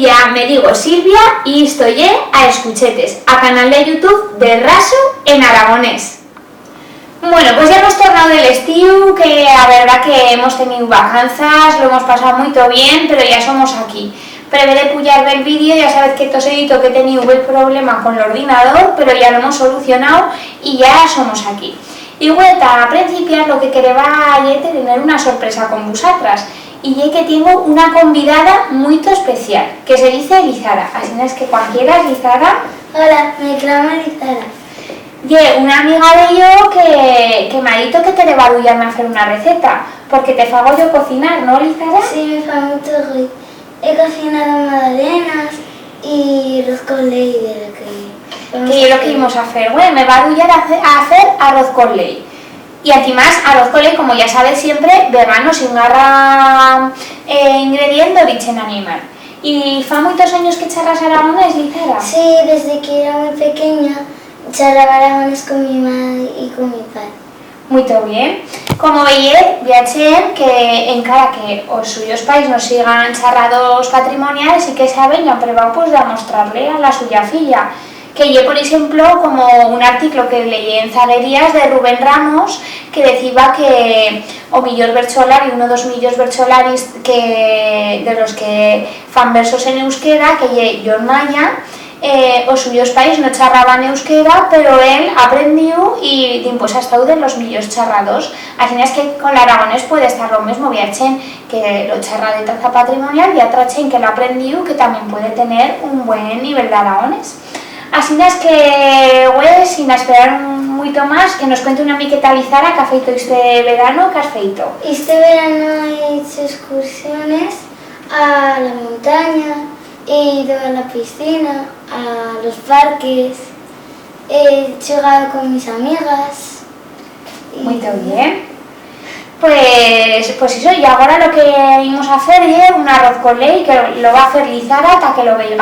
ya me digo Silvia y estoy a Escuchetes, a canal de YouTube de Raso en aragonés. Bueno, pues ya hemos tornado del estiu, que a verdad que hemos tenido vacanzas, lo hemos pasado muy bien, pero ya somos aquí. Prevé de pullar el vídeo, ya sabéis que tosedito que he tenido el problema con el ordenador, pero ya lo hemos solucionado y ya somos aquí. Y vuelta a principiar, lo que quería es tener una sorpresa con vosotras. Y ya que tengo una convidada muy especial, que se dice Lizara. Así es que cualquiera es Lizara. Hola, me llamo Lizara. Y una amiga de yo que me ha dicho que te le va a ayudarme a hacer una receta, porque te fago yo cocinar, ¿no, Lizara? Sí, me fa mucho rico. He cocinado magdalenas y arroz con leche de lo que... Que es lo que íbamos a hacer. Bueno, me va a ayudar a hacer arroz con leche. Y además, arroz con leche, como ya sabes, siempre vegano, sin garra ingrediente de origen animal. ¿Y fa muchos años que charlas aragonés, Lizara? Sí, desde que era muy pequeña charlaba aragonés con mi madre y con mi padre. Muy bien. Como veis, viachen que encara que os suyos pais nos sigan charrados patrimoniales y que saben y han probado pues de mostrarle a la suya filla. Que yo, por ejemplo, como un artículo que leí en Zaguerías de Rubén Ramos, que decía que o millor versolari, uno dos millors versolaris que de los que fan versos en euskera, que John Maya, os suyos pais no charraban euskera, pero él aprendió y pues ha estado de los millors charrados. Así es que con el aragonés puede estar lo mismo, viachen que lo charra de traza patrimonial y atrachen que lo aprendió, que también puede tener un buen nivel de aragonés. Así es que, güey, sin esperar mucho más, que nos cuente una miqueta Lizara que ha feito este verano, ¿qué has feito? Este verano he hecho excursiones a la montaña, he ido a la piscina, a los parques, he jugado con mis amigas. Muy bien. Pues eso, y ahora lo que vamos a hacer es un arroz con leche, que lo va a hacer Lizara para que lo veáis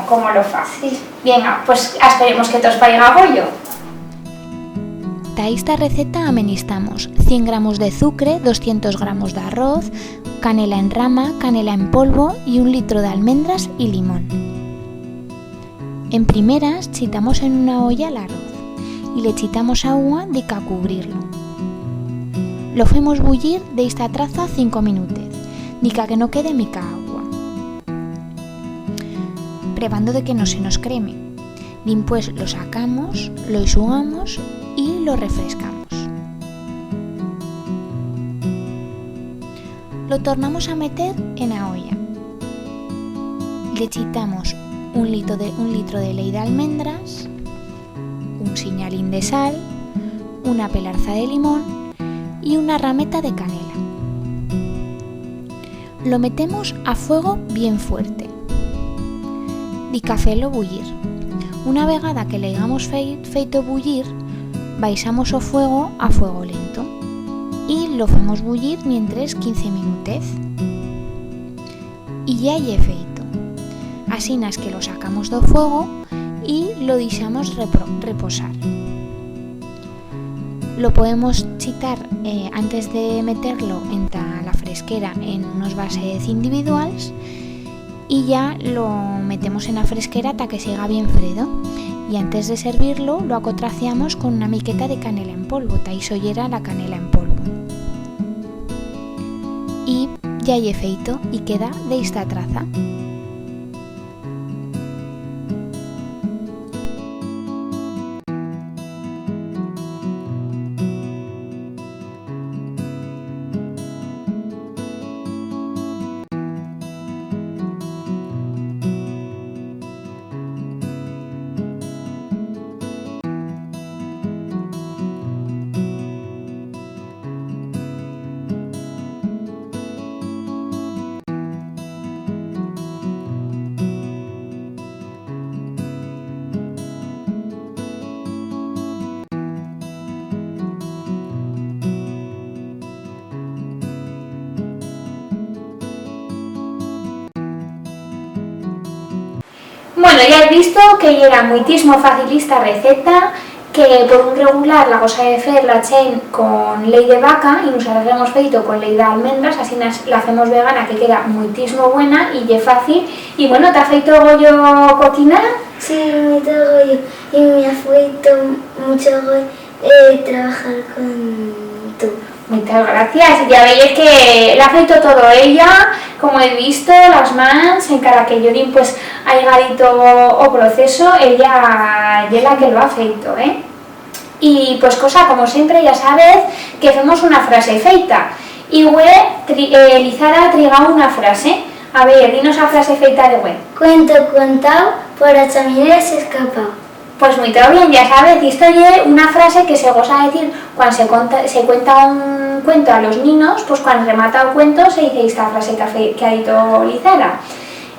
como lo hace. Sí. Venga, pues esperemos que todos vayan a apoyo. Para esta receta amenistamos 100 gramos de azúcar, 200 gramos de arroz, canela en rama, canela en polvo y 1 litro de almendras y limón. En primeras, chitamos en una olla el arroz y le chitamos agua de que a cubrirlo. Lo hacemos bullir de esta traza 5 minutos, ni que no quede mica agua, probando de que no se nos creme. Después lo sacamos, lo enxugamos y lo refrescamos. Lo tornamos a meter en la olla. Le chitamos un litro de leche de almendras, un siñalín de sal, una pelarza de limón y una rameta de canela. Lo metemos a fuego bien fuerte. Di cafélo bullir. Una vegada que le hayamos feito bullir, baixamos o fuego a fuego lento y lo hacemos bullir mientras 15 minutos. Y ya lle feito. Así es que lo sacamos do fuego y lo deixamos reposar. Lo podemos chitar antes de meterlo en la fresquera en unos vasos individuales y ya lo metemos en la fresquera hasta que siga bien fredo. Y antes de servirlo lo acotraciamos con una miqueta de canela en polvo, taisollera la canela en polvo. Y ya lle feito y queda de esta traza. Bueno, ya he visto que era muitísimo fácil esta receta que por un regular la cosa de fer la chen con ley de vaca y nos hemos feito con ley de almendras, así la hacemos vegana que queda muitísimo buena y es fácil. Y bueno, ¿te ha feito gollo cocinar? Sí, mucho gollo. Y me ha feito mucho gollo trabajar con tú. Muchas gracias. Y ya veis que la ha feito todo ella, como he visto, las mans, en cara que yo pues ha llegado o proceso, ella es la que lo ha feito, ¿eh? Y pues cosa, como siempre, ya sabes que hacemos una frase feita. Y Lizara triga una frase. A ver, dinos la frase feita de güey. Cuento contado, por la chaminera se escapado. Pues muy todo bien, ya sabes, y esto es una frase que se goza decir cuando se cuenta un cuento a los niños, pues cuando remata el cuento se dice esta frase que ha dicho Lizara.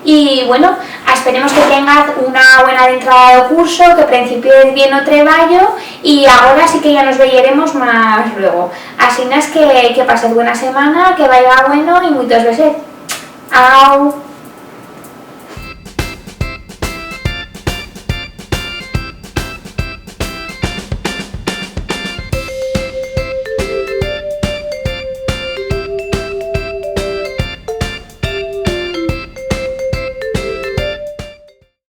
Y bueno, esperemos que tengas una buena entrada de curso, que principies bien o treballo y ahora sí que ya nos veremos más luego. Así es que pases buena semana, que vaya bueno y muchos besos. Au.